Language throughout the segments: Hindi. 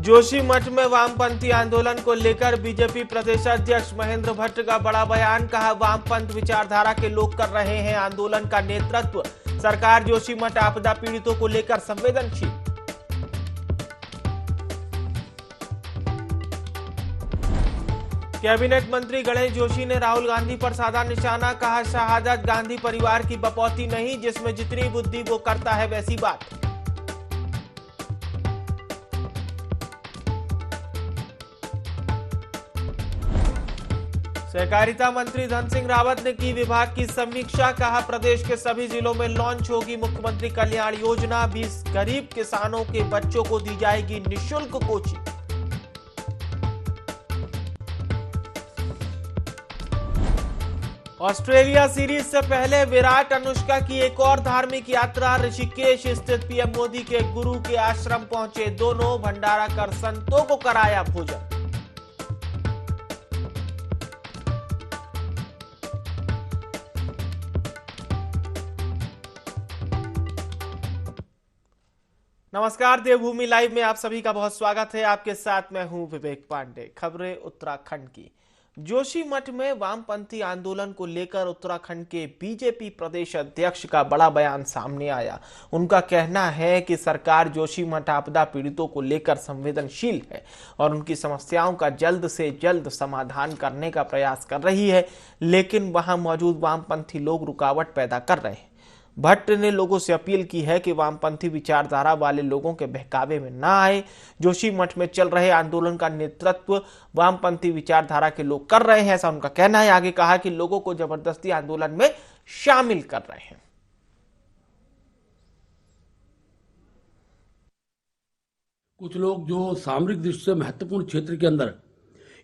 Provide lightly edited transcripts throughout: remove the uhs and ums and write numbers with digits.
जोशीमठ में वामपंथी आंदोलन को लेकर बीजेपी प्रदेशाध्यक्ष महेंद्र भट्ट का बड़ा बयान। कहा, वामपंथ विचारधारा के लोग कर रहे हैं आंदोलन का नेतृत्व। सरकार जोशीमठ आपदा पीड़ितों को लेकर संवेदनशील। कैबिनेट मंत्री गणेश जोशी ने राहुल गांधी पर साधा निशाना। कहा, शहादत गांधी परिवार की बपौती नहीं, जिसमें जितनी बुद्धि वो करता है वैसी बात। सहकारिता मंत्री धन सिंह रावत ने की विभाग की समीक्षा। कहा, प्रदेश के सभी जिलों में लॉन्च होगी मुख्यमंत्री कल्याण योजना। 20 गरीब किसानों के बच्चों को दी जाएगी निःशुल्क कोचिंग। ऑस्ट्रेलिया सीरीज से पहले विराट अनुष्का की एक और धार्मिक यात्रा। ऋषिकेश स्थित पीएम मोदी के गुरु के आश्रम पहुंचे दोनों। भंडारा कर संतों को कराया भोजन। नमस्कार, देवभूमि लाइव में आप सभी का बहुत स्वागत है। आपके साथ मैं हूं विवेक पांडे। खबरें उत्तराखंड की। जोशीमठ में वामपंथी आंदोलन को लेकर उत्तराखंड के बीजेपी प्रदेश अध्यक्ष का बड़ा बयान सामने आया। उनका कहना है कि सरकार जोशीमठ आपदा पीड़ितों को लेकर संवेदनशील है और उनकी समस्याओं का जल्द से जल्द समाधान करने का प्रयास कर रही है, लेकिन वहां मौजूद वामपंथी लोग रुकावट पैदा कर रहे हैं। भट्ट ने लोगों से अपील की है कि वामपंथी विचारधारा वाले लोगों के बहकावे में ना आए। जोशीमठ में चल रहे आंदोलन का नेतृत्व वामपंथी विचारधारा के लोग कर रहे हैं, ऐसा उनका कहना है। आगे कहा कि लोगों को जबरदस्ती आंदोलन में शामिल कर रहे हैं। कुछ लोग जो सामरिक दृष्टि से महत्वपूर्ण क्षेत्र के अंदर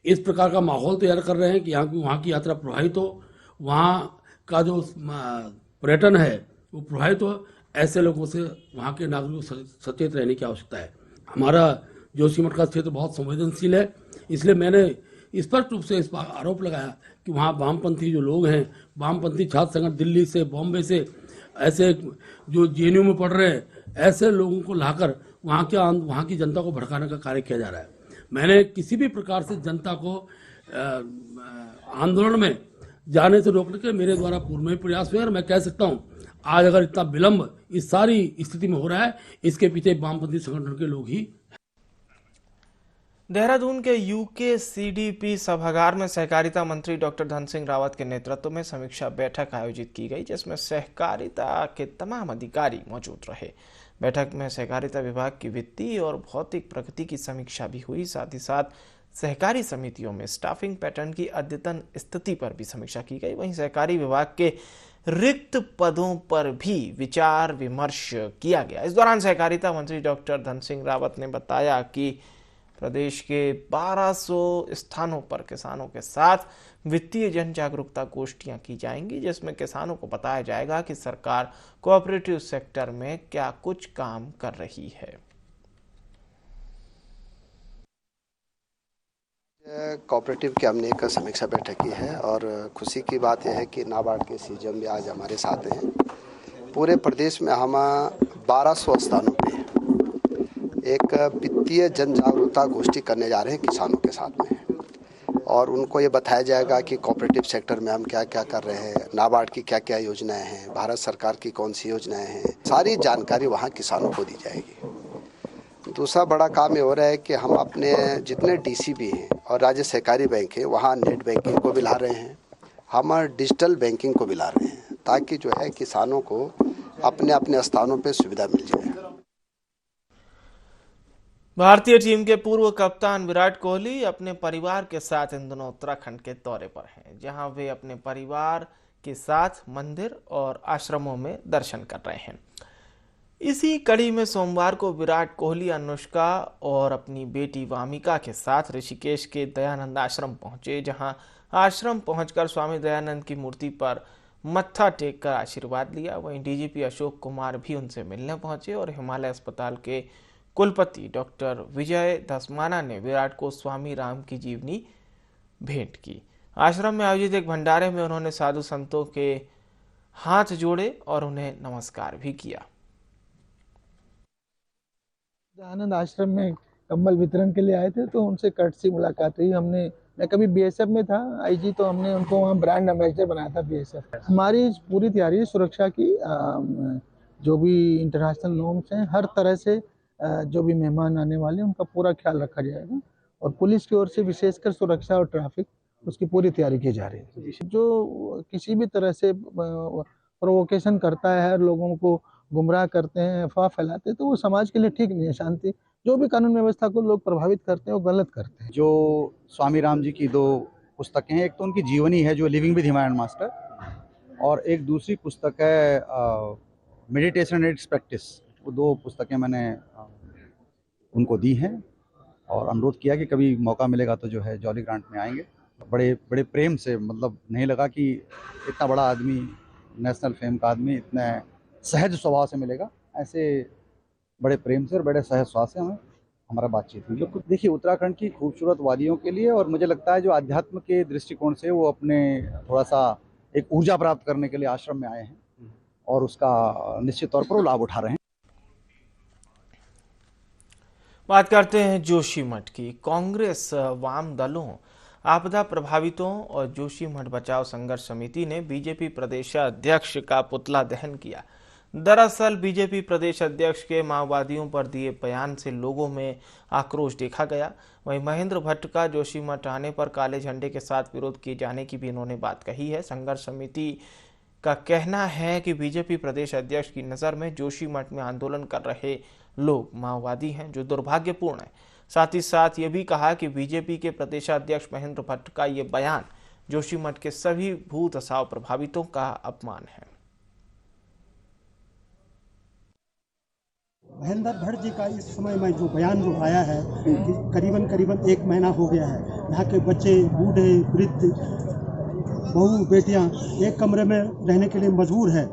इस प्रकार का माहौल तैयार कर रहे हैं कि वहां की यात्रा प्रभावित हो, वहां का जो पर्यटन है वो प्रभावित हो, ऐसे लोगों से वहाँ के नागरिकों को सचेत रहने की आवश्यकता है। हमारा जोशीमठ का क्षेत्र बहुत संवेदनशील है, इसलिए मैंने स्पष्ट रूप से इस पर आरोप लगाया कि वहाँ वामपंथी जो लोग हैं, वामपंथी छात्र संगठन दिल्ली से, बॉम्बे से, ऐसे जो जेएनयू में पढ़ रहे हैं, ऐसे लोगों को लाकर वहाँ की जनता को भड़काने का कार्य किया जा रहा है। मैंने किसी भी प्रकार से जनता को आंदोलन में जाने से रोकने के मेरे द्वारा पूर्व में प्रयास हुए और मैं कह सकता हूं आज अगर इतना विलंब इस सारी स्थिति में हो रहा है, इसके पीछे वामपंथी संगठन के लोग ही। देहरादून के यूके सीडीपी सभागार में सहकारिता मंत्री डॉक्टर धन सिंह रावत के नेतृत्व में समीक्षा बैठक आयोजित की गई, जिसमें सहकारिता के तमाम अधिकारी मौजूद रहे। बैठक में सहकारिता विभाग की वित्तीय और भौतिक प्रगति की समीक्षा भी हुई। साथ ही साथ सहकारी समितियों में स्टाफिंग पैटर्न की अद्यतन स्थिति पर भी समीक्षा की गई। वहीं सहकारी विभाग के रिक्त पदों पर भी विचार विमर्श किया गया। इस दौरान सहकारिता मंत्री डॉक्टर धन सिंह रावत ने बताया कि प्रदेश के 1200 स्थानों पर किसानों के साथ वित्तीय जन जागरूकता गोष्ठियां की जाएंगी, जिसमें किसानों को बताया जाएगा कि सरकार कोऑपरेटिव सेक्टर में क्या कुछ काम कर रही है। कोऑपरेटिव की हमने एक समीक्षा बैठक की है और खुशी की बात यह है कि नाबार्ड के सीएम भी आज हमारे साथ हैं। पूरे प्रदेश में हम 1200 स्थानों पे एक वित्तीय जन जागरूकता गोष्ठी करने जा रहे हैं किसानों के साथ में, और उनको ये बताया जाएगा कि कोऑपरेटिव सेक्टर में हम क्या क्या कर रहे हैं, नाबार्ड की क्या क्या योजनाएं हैं, भारत सरकार की कौन सी योजनाएं हैं, सारी जानकारी वहाँ किसानों को दी जाएगी। दूसरा बड़ा काम ये हो रहा है कि हम अपने जितने डीसीबी हैं और राज्य सहकारी बैंक है वहाँ नेट बैंकिंग को भी ला रहे हैं, हम डिजिटल बैंकिंग को भी ला रहे हैं, ताकि जो है किसानों को अपने अपने स्थानों पे सुविधा मिल जाए। भारतीय टीम के पूर्व कप्तान विराट कोहली अपने परिवार के साथ इन दिनों उत्तराखंड के दौरे पर हैं, जहां वे अपने परिवार के साथ मंदिर और आश्रमों में दर्शन कर रहे हैं। इसी कड़ी में सोमवार को विराट कोहली अनुष्का और अपनी बेटी वामिका के साथ ऋषिकेश के दयानंद आश्रम पहुंचे, जहां आश्रम पहुंचकर स्वामी दयानंद की मूर्ति पर मत्था टेक कर आशीर्वाद लिया। वहीं डीजीपी अशोक कुमार भी उनसे मिलने पहुंचे और हिमालय अस्पताल के कुलपति डॉक्टर विजय धस्माना ने विराट को स्वामी राम की जीवनी भेंट की। आश्रम में आयोजित एक भंडारे में उन्होंने साधु संतों के हाथ जोड़े और उन्हें नमस्कार भी किया। दयानंद आश्रम में कंबल वितरण के लिए आए थे, तो उनसे कर्टसी मुलाकात हुई। मैं कभी बीएसएफ में था आईजी, तो हमने उनको वहाँ ब्रांड एम्बेसडर बनाया था बीएसएफ। हमारी पूरी तैयारी है सुरक्षा की, जो भी इंटरनेशनल नॉर्म्स हैं, हर तरह से जो भी मेहमान आने वाले हैं उनका पूरा ख्याल रखा जाएगा, और पुलिस की ओर से विशेषकर सुरक्षा और ट्रैफिक उसकी पूरी तैयारी की जा रही है। जो किसी भी तरह से प्रोवोकेशन करता है, लोगों को गुमराह करते हैं, अफवाह फैलाते हैं, तो वो समाज के लिए ठीक नहीं है। शांति, जो भी कानून व्यवस्था को लोग प्रभावित करते हैं वो गलत करते हैं। जो स्वामी राम जी की 2 पुस्तकें हैं, एक तो उनकी जीवनी है जो लिविंग विद हिमालयन मास्टर, और एक दूसरी पुस्तक है मेडिटेशन एंड इट्स प्रैक्टिस। वो 2 पुस्तकें मैंने उनको दी हैं और अनुरोध किया कि कभी मौका मिलेगा तो जो है जॉली ग्रांट में आएंगे। बड़े बड़े प्रेम से, मतलब नहीं लगा कि इतना बड़ा आदमी, नेशनल फेम का आदमी, इतने सहज स्वभाव से मिलेगा। ऐसे बड़े प्रेम से और बड़े सहज स्वभाव से हमारा बातचीत हुई। तो देखिए, उत्तराखंड की खूबसूरत वादियों के लिए, और मुझे लगता है जो अध्यात्म के दृष्टिकोण से वो अपने थोड़ा सा एक ऊर्जा प्राप्त करने के लिए आश्रम में आए हैं, और उसका निश्चित तौर पर वो लाभ उठा रहे हैं। बात करते हैं जोशीमठ की। कांग्रेस, वाम दलों, आपदा प्रभावितों और जोशीमठ बचाव संघर्ष समिति ने बीजेपी प्रदेश अध्यक्ष का पुतला दहन किया। दरअसल बीजेपी प्रदेश अध्यक्ष के माओवादियों पर दिए बयान से लोगों में आक्रोश देखा गया। वहीं महेंद्र भट्ट का जोशीमठ आने पर काले झंडे के साथ विरोध किए जाने की भी इन्होंने बात कही है। संघर्ष समिति का कहना है कि बीजेपी प्रदेश अध्यक्ष की नज़र में जोशीमठ में आंदोलन कर रहे लोग माओवादी हैं, जो दुर्भाग्यपूर्ण है। साथ ही साथ ये भी कहा कि बीजेपी के प्रदेशाध्यक्ष महेंद्र भट्ट का ये बयान जोशीमठ के सभी भूदशाव प्रभावितों का अपमान है। महेंद्र भट्ट जी का इस समय में जो बयान जो आया है कि करीबन 1 महीना हो गया है, यहाँ के बच्चे, बूढ़े, वृद्ध, बहू, बेटियाँ एक कमरे में रहने के लिए मजबूर है,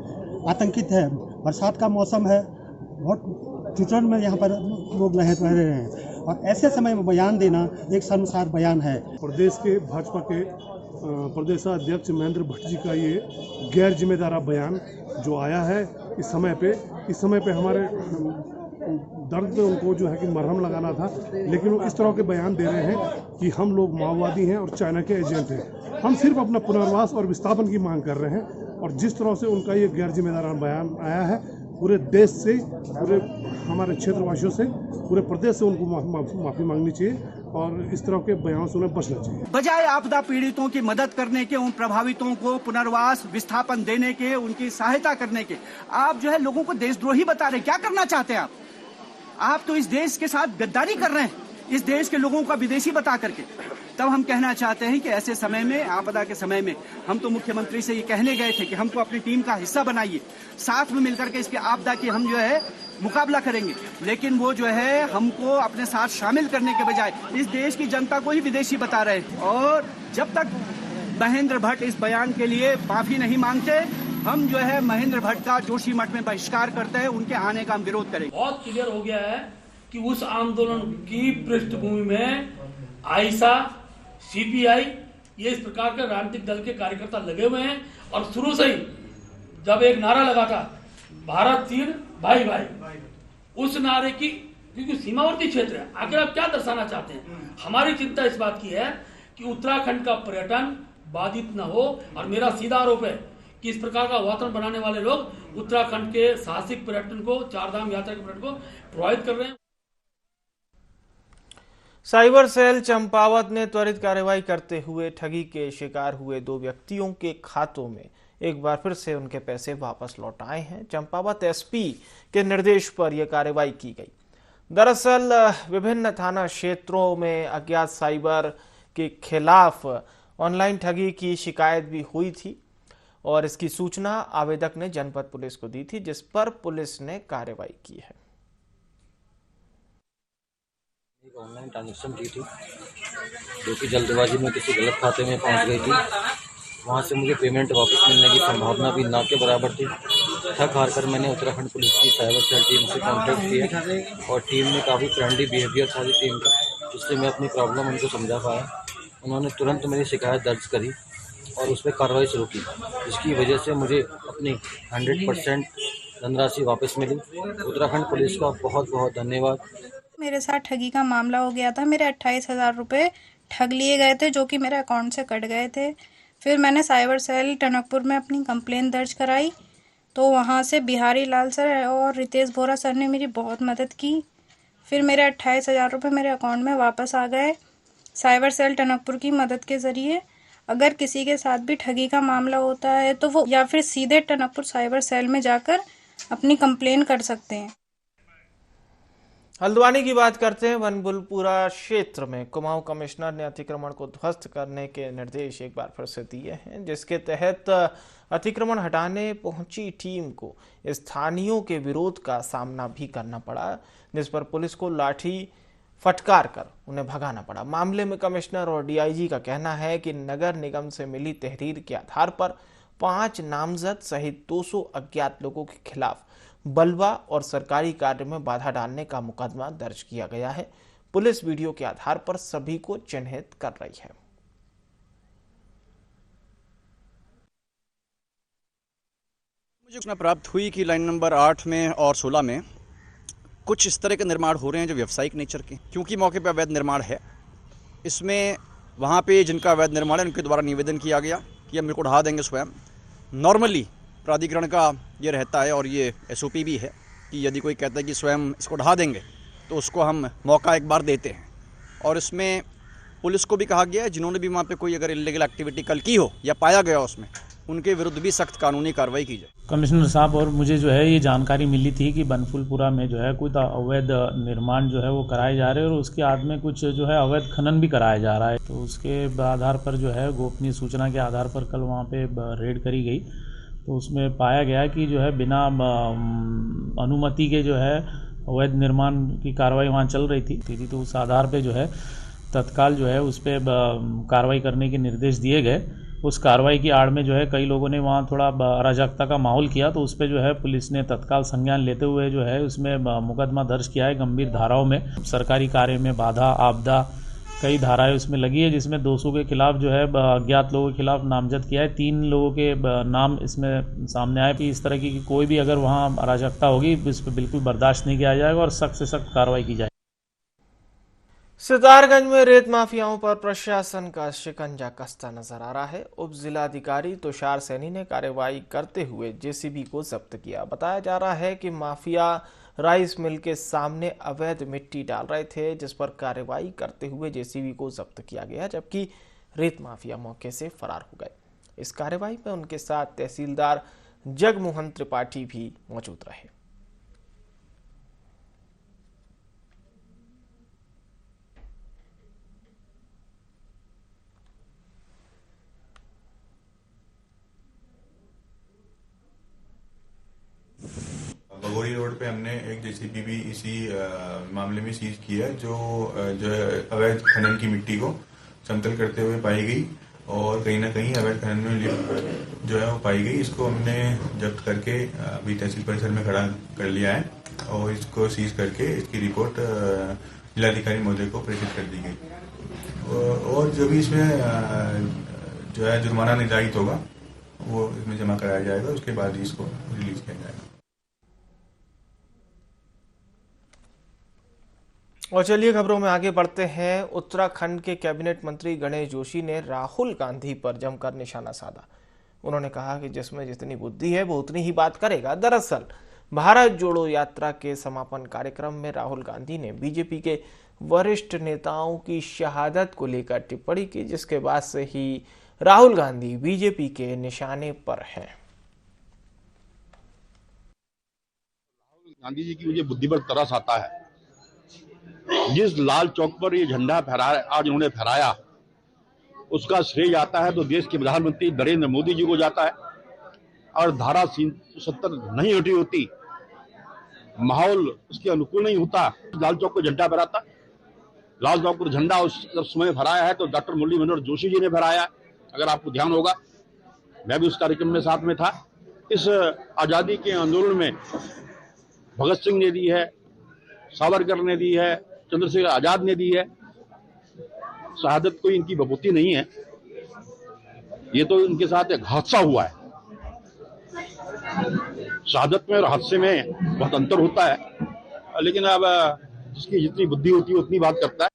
आतंकित है। बरसात का मौसम है, बहुत चुचन में यहाँ पर लोग रह रहे हैं, और ऐसे समय में बयान देना एक शर्मसार बयान है। प्रदेश के भाजपा के प्रदेशाध्यक्ष महेंद्र भट्ट जी का ये गैर जिम्मेदार बयान जो आया है इस समय पे हमारे दर्द पे उनको जो है कि मरहम लगाना था, लेकिन वो इस तरह के बयान दे रहे हैं कि हम लोग माओवादी हैं और चाइना के एजेंट हैं। हम सिर्फ अपना पुनर्वास और विस्थापन की मांग कर रहे हैं, और जिस तरह से उनका ये गैर जिम्मेदार बयान आया है, पूरे देश से, पूरे हमारे क्षेत्रवासियों से, पूरे प्रदेश से उनको माफ़ी मांगनी चाहिए, और इस तरह के बयानों से उन्हें बचना चाहिए। बजाय आपदा पीड़ितों की मदद करने के, उन प्रभावितों को पुनर्वास, विस्थापन देने के, उनकी सहायता करने के, आप जो है लोगों को देशद्रोही बता रहे हैं। क्या करना चाहते हैं आप तो इस देश के साथ गद्दारी कर रहे हैं, इस देश के लोगों का विदेशी बता करके। तब हम कहना चाहते हैं कि ऐसे समय में, आपदा के समय में, हम तो मुख्यमंत्री से ये कहने गए थे कि हमको अपनी टीम का हिस्सा बनाइए, साथ में मिलकर के इसकी आपदा की हम जो है मुकाबला करेंगे, लेकिन वो जो है हमको अपने साथ शामिल करने के बजाय इस देश की जनता को ही विदेशी बता रहे हैं। और जब तक महेंद्र भट्ट इस बयान के लिए माफी नहीं मांगते, हम जो है महेंद्र भट्ट का जोशीमठ में बहिष्कार करते हैं, उनके आने का हम विरोध करेंगे। बहुत क्लियर हो गया है कि उस आंदोलन की पृष्ठभूमि में आईसा, सीपीआई, ये इस प्रकार के राजनीतिक दल के कार्यकर्ता लगे हुए हैं। और शुरू से ही जब एक नारा लगा था, भारत चीन भाई भाई, उस नारे की, क्योंकि सीमावर्ती क्षेत्र है, आखिर आप क्या दर्शाना चाहते हैं? हमारी चिंता इस बात की है कि उत्तराखंड का पर्यटन बाधित न हो, और मेरा सीधा आरोप है कि इस प्रकार का वातावरण बनाने वाले लोग उत्तराखंड के साहसिक पर्यटन को, 4 धाम यात्रा के पर्यटन को प्रभावित कर रहे हैं। साइबर सेल चंपावत ने त्वरित कार्रवाई करते हुए ठगी के शिकार हुए 2 व्यक्तियों के खातों में एक बार फिर से उनके पैसे वापस लौटाए हैं। चंपावत एसपी के निर्देश पर यह कार्रवाई की गई। दरअसल विभिन्न थाना क्षेत्रों में अज्ञात साइबर के खिलाफ ऑनलाइन ठगी की शिकायत भी हुई थी, और इसकी सूचना आवेदक ने जनपद पुलिस को दी थी, जिस पर पुलिस ने कार्रवाई की है। एक ऑनलाइन ट्रांजैक्शन की थी जो कि जल्दबाजी में किसी गलत खाते में पहुंच गई थी। वहां से मुझे पेमेंट वापस मिलने की संभावना भी ना के बराबर थी। थक हार कर मैंने उत्तराखंड पुलिस की साइबर सेल टीम से कॉन्टैक्ट किया, और टीम में काफ़ी फ्रेंडली बिहेवियर था टीम का, जिससे मैं अपनी प्रॉब्लम उनको समझा पाया। उन्होंने तुरंत मेरी शिकायत दर्ज करी और उस पर कार्रवाई शुरू की, जिसकी वजह से मुझे अपनी 100% धनराशि वापस मिली। उत्तराखंड पुलिस का बहुत बहुत धन्यवाद। मेरे साथ ठगी का मामला हो गया था। मेरे 28,000 रुपये ठग लिए गए थे, जो कि मेरे अकाउंट से कट गए थे। फिर मैंने साइबर सेल टनकपुर में अपनी कंप्लेन दर्ज कराई, तो वहाँ से बिहारी लाल सर और रितेश बोरा सर ने मेरी बहुत मदद की। फिर मेरे 28,000 रुपये मेरे अकाउंट में वापस आ गए साइबर सेल टनकपुर की मदद के ज़रिए। अगर किसी के साथ भी ठगी का मामला होता है तो वो या फिर सीधे टनकपुर साइबर सेल में जाकर अपनी कंप्लेन कर सकते हैं। हल्द्वानी की बात करते हैं। वनबुलपुरा क्षेत्र में कुमाऊं कमिश्नर ने अतिक्रमण को ध्वस्त करने के निर्देश एक बार फिर से दिए हैं, जिसके तहत अतिक्रमण हटाने पहुंची टीम को स्थानीयों के विरोध का सामना भी करना पड़ा, जिस पर पुलिस को लाठी फटकार कर उन्हें भगाना पड़ा। मामले में कमिश्नर और डीआईजी का कहना है कि नगर निगम से मिली तहरीर के आधार पर 5 नामजद सहित 200 अज्ञात लोगों के खिलाफ बलवा और सरकारी कार्य में बाधा डालने का मुकदमा दर्ज किया गया है। पुलिस वीडियो के आधार पर सभी को चिन्हित कर रही है। मुझे सूचना प्राप्त हुई कि लाइन नंबर 8 में और 16 में कुछ इस तरह के निर्माण हो रहे हैं जो व्यावसायिक नेचर के, क्योंकि मौके पर अवैध निर्माण है। इसमें वहाँ पे जिनका अवैध निर्माण है उनके द्वारा निवेदन किया गया कि हम इनको ढहा देंगे स्वयं। नॉर्मली प्राधिकरण का ये रहता है और ये एसओपी भी है कि यदि कोई कहता है कि स्वयं इसको ढहा देंगे तो उसको हम मौका एक बार देते हैं। और इसमें पुलिस को भी कहा गया है जिन्होंने भी वहाँ पे कोई अगर इलीगल एक्टिविटी कल की हो या पाया गया उसमें, उनके विरुद्ध भी सख्त कानूनी कार्रवाई की जाए। कमिश्नर साहब और मुझे जो है ये जानकारी मिली थी कि बनफुलपुरा में जो है कुछ अवैध निर्माण जो है वो कराए जा रहे हैं और उसके आद में कुछ जो है अवैध खनन भी कराया जा रहा है। तो उसके आधार पर जो है गोपनीय सूचना के आधार पर कल वहाँ पे रेड करी गई, तो उसमें पाया गया कि जो है बिना अनुमति के जो है अवैध निर्माण की कार्रवाई वहाँ चल रही थी। तो उस आधार पे जो है तत्काल जो है उस पर कार्रवाई करने के निर्देश दिए गए। उस कार्रवाई की आड़ में जो है कई लोगों ने वहाँ थोड़ा अराजकता का माहौल किया, तो उस पर जो है पुलिस ने तत्काल संज्ञान लेते हुए जो है उसमें मुकदमा दर्ज किया है गंभीर धाराओं में। सरकारी कार्य में बाधा, आपदा, कई धाराएं उसमें लगी है, जिसमें 200 के खिलाफ जो है अज्ञात लोगों के खिलाफ नामजद किया है। 3 लोगों के नाम इसमें सामने आए कि इस तरह की कोई भी अगर वहाँ अराजकता होगी इस पर बिल्कुल बर्दाश्त नहीं किया जाएगा और सख्त से सख्त कार्रवाई की जाएगी। सितारगंज में रेत माफियाओं पर प्रशासन का शिकंजा कसता नजर आ रहा है। उप जिलाधिकारी तुषार सैनी ने कार्रवाई करते हुए जेसीबी को जब्त किया। बताया जा रहा है कि माफिया राइस मिल के सामने अवैध मिट्टी डाल रहे थे, जिस पर कार्रवाई करते हुए जेसीबी को जब्त किया गया, जबकि रेत माफिया मौके से फरार हो गए। इस कार्रवाई में उनके साथ तहसीलदार जगमोहन त्रिपाठी भी मौजूद रहे। बगोरी रोड पे हमने एक जेसीबी भी इसी मामले में सीज किया, जो है अवैध खनन की मिट्टी को समतल करते हुए पाई गई और कहीं ना कहीं अवैध खनन में जो है वो पाई गई। इसको हमने जब्त करके अभी तहसील परिसर में खड़ा कर लिया है और इसको सीज करके इसकी रिपोर्ट जिलाधिकारी महोदय को प्रेषित कर दी गई और जो भी इसमें जो है जुर्माना निर्धारित होगा वो इसमें जमा कराया जाएगा, उसके बाद ही इसको रिलीज किया जाएगा। और चलिए खबरों में आगे बढ़ते हैं। उत्तराखंड के कैबिनेट मंत्री गणेश जोशी ने राहुल गांधी पर जमकर निशाना साधा। उन्होंने कहा कि जिसमें जितनी बुद्धि है वो उतनी ही बात करेगा। दरअसल भारत जोड़ो यात्रा के समापन कार्यक्रम में राहुल गांधी ने बीजेपी के वरिष्ठ नेताओं की शहादत को लेकर टिप्पणी की, जिसके बाद से ही राहुल गांधी बीजेपी के निशाने पर हैं। राहुल गांधी जी की मुझे बुद्धि पर तरस आता है। जिस लाल चौक पर ये झंडा आज उन्होंने फहराया, उसका श्रेय जाता है तो देश के प्रधानमंत्री नरेंद्र मोदी जी को जाता है। और धारा 70 नहीं हटी होती, माहौल उसके अनुकूल नहीं होता, लाल चौक पर झंडा फहराता। लाल चौक पर झंडा उस समय फहराया है तो डॉक्टर मुरली मनोहर जोशी जी ने फहराया। अगर आपको ध्यान होगा, मैं भी उस कार्यक्रम में साथ में था। इस आजादी के आंदोलन में भगत सिंह ने दी है, सावरकर ने दी है, चंद्रशेखर आजाद ने दी है। शहादत कोई इनकी बपूती नहीं है, ये तो इनके साथ एक हादसा हुआ है। शहादत में और हादसे में बहुत अंतर होता है, लेकिन अब जिसकी जितनी बुद्धि होती है उतनी बात करता है।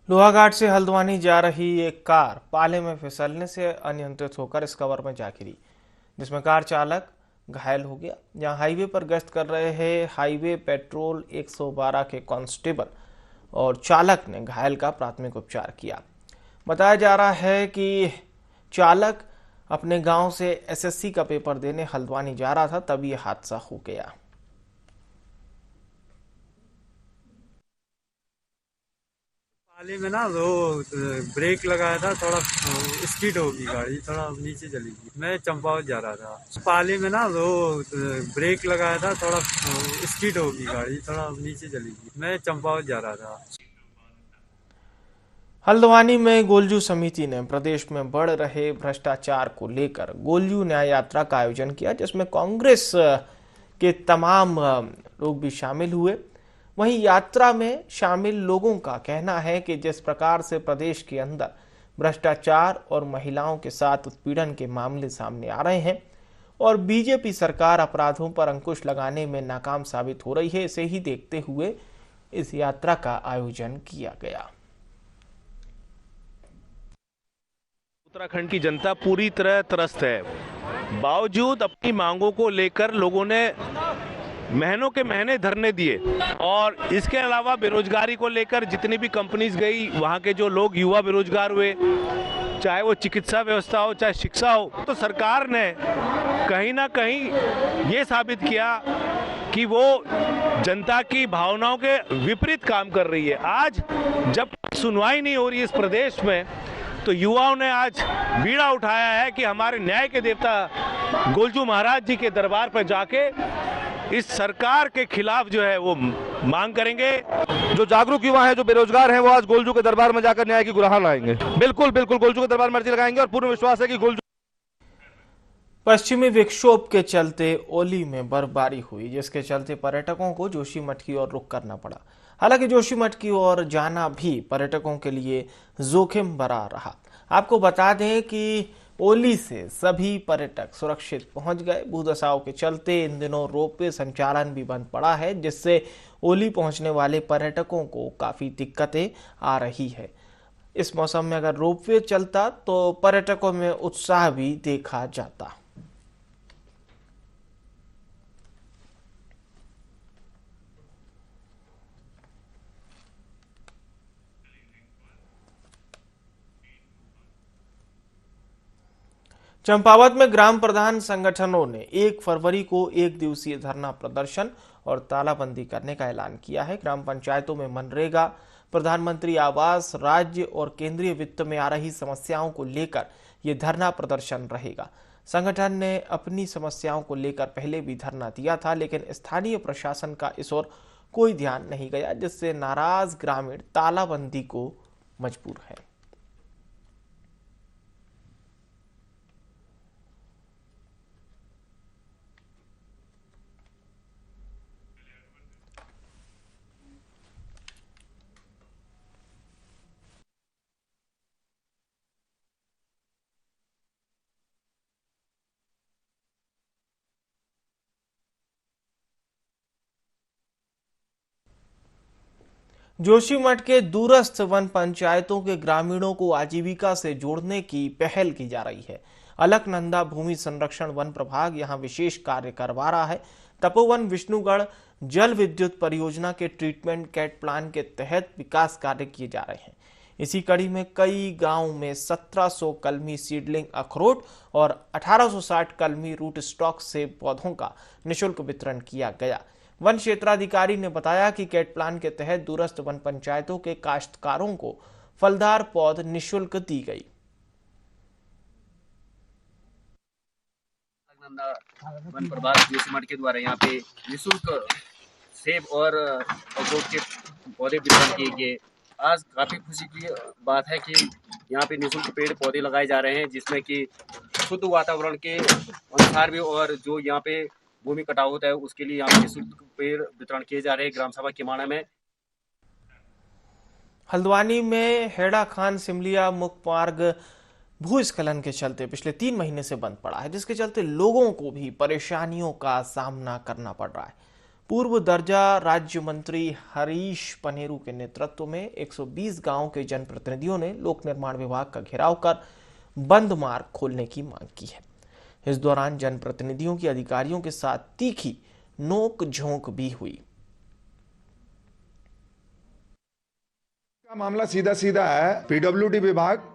लोहाघाट से हल्द्वानी जा रही एक कार पाले में फिसलने से अनियंत्रित होकर इस कवर में जा गिरी, जिसमें कार चालक घायल हो गया। जहां हाईवे पर गश्त कर रहे हाईवे पेट्रोल 112 के कांस्टेबल और चालक ने घायल का प्राथमिक उपचार किया। बताया जा रहा है कि चालक अपने गांव से एसएससी का पेपर देने हल्द्वानी जा रहा था, तब यह हादसा हो गया। पाले में ना वो ब्रेक लगाया था, थोड़ा स्पीड होगी गाड़ी, थोड़ा नीचे चली गई। मैं चंपावत जा रहा था। पाले में ना वो ब्रेक लगाया था, थोड़ा स्पीड होगी गाड़ी, थोड़ा नीचे चली गई। मैं चंपावत जा रहा था। हल्द्वानी में गोलजू समिति ने प्रदेश में बढ़ रहे भ्रष्टाचार को लेकर गोलजू न्याय यात्रा का आयोजन किया, जिसमें कांग्रेस के तमाम लोग भी शामिल हुए। वहीं यात्रा में शामिल लोगों का कहना है कि जिस प्रकार से प्रदेश के अंदर भ्रष्टाचार और महिलाओं के साथ उत्पीड़न के मामले सामने आ रहे हैं और बीजेपी सरकार अपराधों पर अंकुश लगाने में नाकाम साबित हो रही है, इसे ही देखते हुए इस यात्रा का आयोजन किया गया। उत्तराखंड की जनता पूरी तरह त्रस्त है। बावजूद अपनी मांगों को लेकर लोगों ने महीनों के महीने धरने दिए और इसके अलावा बेरोजगारी को लेकर जितनी भी कंपनीज गई, वहाँ के जो लोग युवा बेरोजगार हुए, चाहे वो चिकित्सा व्यवस्था हो चाहे शिक्षा हो, तो सरकार ने कहीं ना कहीं ये साबित किया कि वो जनता की भावनाओं के विपरीत काम कर रही है। आज जब सुनवाई नहीं हो रही है इस प्रदेश में, तो युवाओं ने आज बीड़ा उठाया है कि हमारे न्याय के देवता गोलजू महाराज जी के दरबार पर जाके इस सरकार के खिलाफ जो है वो मांग करेंगे। जो जागरूक युवा हैं, जो बेरोजगार हैं, वो आज गोलजू के दरबार में जाकर न्याय की गुहार लाएंगे। बिल्कुल बिल्कुल गोलजू के दरबार में अर्जी लगाएंगे और पूर्ण विश्वास है कि गोलजू। पश्चिमी विक्षोभ के चलते ओली में बर्फबारी हुई, जिसके चलते पर्यटकों को जोशीमठ की ओर रुख करना पड़ा। हालांकि जोशीमठ की ओर जाना भी पर्यटकों के लिए जोखिम भरा रहा। आपको बता दें कि ओली से सभी पर्यटक सुरक्षित पहुंच गए। भूदशाओं के चलते इन दिनों रोपवे संचालन भी बंद पड़ा है, जिससे ओली पहुंचने वाले पर्यटकों को काफी दिक्कतें आ रही है। इस मौसम में अगर रोपवे चलता तो पर्यटकों में उत्साह भी देखा जाता। चंपावत में ग्राम प्रधान संगठनों ने 1 फरवरी को 1 दिवसीय धरना प्रदर्शन और तालाबंदी करने का ऐलान किया है। ग्राम पंचायतों में मनरेगा, प्रधानमंत्री आवास, राज्य और केंद्रीय वित्त में आ रही समस्याओं को लेकर ये धरना प्रदर्शन रहेगा। संगठन ने अपनी समस्याओं को लेकर पहले भी धरना दिया था, लेकिन स्थानीय प्रशासन का इस ओर कोई ध्यान नहीं गया, जिससे नाराज ग्रामीण तालाबंदी को मजबूर है। जोशीमठ के दूरस्थ वन पंचायतों के ग्रामीणों को आजीविका से जोड़ने की पहल की जा रही है। अलकनंदा भूमि संरक्षण वन प्रभाग यहां विशेष कार्य करवा रहा है। तपोवन विष्णुगढ़ जल विद्युत परियोजना के ट्रीटमेंट कैट प्लान के तहत विकास कार्य किए जा रहे हैं। इसी कड़ी में कई गांवों में 1700 कलमी सीडलिंग अखरोट और 1860 कलमी रूट स्टॉक से पौधों का निःशुल्क वितरण किया गया। वन क्षेत्राधिकारी ने बताया कि कैट प्लान के तहत दूरस्थ वन पंचायतों के काश्तकारों को फलदार पौध निःशुल्क दी गई। वन प्रभाग जोशीमठ के द्वारा यहाँ पे निःशुल्क सेब और अखरोट के पौधे वितरण किए गए। आज काफी खुशी की बात है कि यहाँ पे निःशुल्क पेड़ पौधे लगाए जा रहे हैं, जिसमें कि शुद्ध वातावरण के अनुसार भी और जो यहाँ पे भूमि कटाव होता है उसके लिए यहाँ पे निःशुल्क पेड़ वितरण किए जा रहे हैं ग्राम सभा किमाना में। हल्द्वानी में हेड़ा खान सिमलिया मुख्य मार्ग भूस्खलन के चलते पिछले 3 महीने से बंद पड़ा है, जिसके चलते लोगों को भी परेशानियों का सामना करना पड़ रहा है। पूर्व दर्जा राज्य मंत्री हरीश पनेरू के नेतृत्व में 120 गांव के जनप्रतिनिधियों ने लोक निर्माण विभाग का घेराव कर बंद मार्ग खोलने की मांग की है। इस दौरान जनप्रतिनिधियों की अधिकारियों के साथ तीखी नोक झोंक भी हुई। मामला सीधा सीधा है, पीडब्ल्यूडी विभाग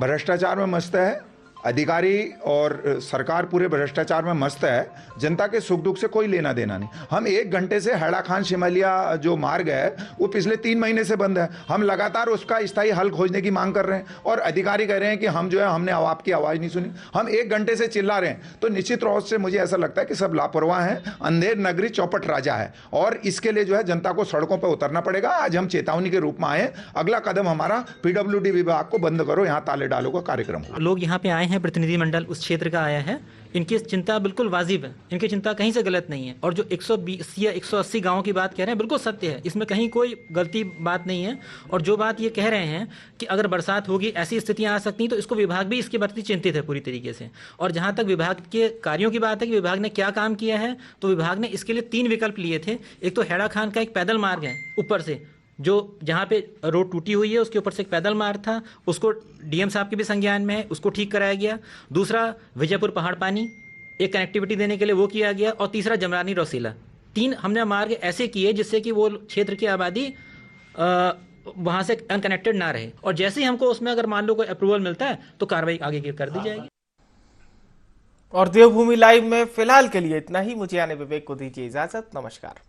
भ्रष्टाचार में मस्त है, अधिकारी और सरकार पूरे भ्रष्टाचार में मस्त है, जनता के सुख दुख से कोई लेना देना नहीं। हम 1 घंटे से हैड़ा खान शिमलिया जो मार्ग है वो पिछले 3 महीने से बंद है। हम लगातार उसका स्थायी हल खोजने की मांग कर रहे हैं और अधिकारी कह रहे हैं कि हम जो है हमने आपकी आवाज नहीं सुनी। हम 1 घंटे से चिल्ला रहे हैं, तो निश्चित रूप से मुझे ऐसा लगता है कि सब लापरवाह हैं। अंधेर नगरी चौपट राजा है और इसके लिए जो है जनता को सड़कों पर उतरना पड़ेगा। आज हम चेतावनी के रूप में आए, अगला कदम हमारा पीडब्ल्यूडी विभाग को बंद करो, यहाँ ताले डालो का कार्यक्रम। लोग यहाँ पे आए हैं, प्रतिनिधिमंडल उस क्षेत्र का आया है, इनकी चिंता बिल्कुल वाजिब है, इनकी चिंता कहीं से गलत नहीं है। और जो 120 या 180 गांवों की बात कह रहे हैं बिल्कुल सत्य है, इसमें कहीं कोई गलती बात नहीं है। और जो बात ये कह रहे हैं कि अगर बरसात होगी ऐसी स्थितियां आ सकती हैं, तो इसको विभाग भी इसके प्रति चिंतित है पूरी तरीके से। और जहां तक विभाग के कार्यों की बात है कि विभाग ने क्या काम किया है, तो विभाग ने इसके लिए 3 विकल्प लिए थे। एक तो हैड़ा खान का एक पैदल मार्ग है ऊपर से, जो जहाँ पे रोड टूटी हुई है उसके ऊपर से एक पैदल मार्ग था, उसको डीएम साहब के भी संज्ञान में है, उसको ठीक कराया गया। दूसरा विजयपुर पहाड़ पानी एक कनेक्टिविटी देने के लिए वो किया गया। और तीसरा जमरानी रौसीला। 3 हमने मार्ग ऐसे किए जिससे कि वो क्षेत्र की आबादी वहाँ से अनकनेक्टेड ना रहे। और जैसे ही हमको उसमें अगर मान लो कोई अप्रूवल मिलता है तो कार्रवाई आगे की कर दी जाएगी। और देवभूमि लाइव में फिलहाल के लिए इतना ही। मुझे यानी विवेक को दीजिए इजाजत। नमस्कार।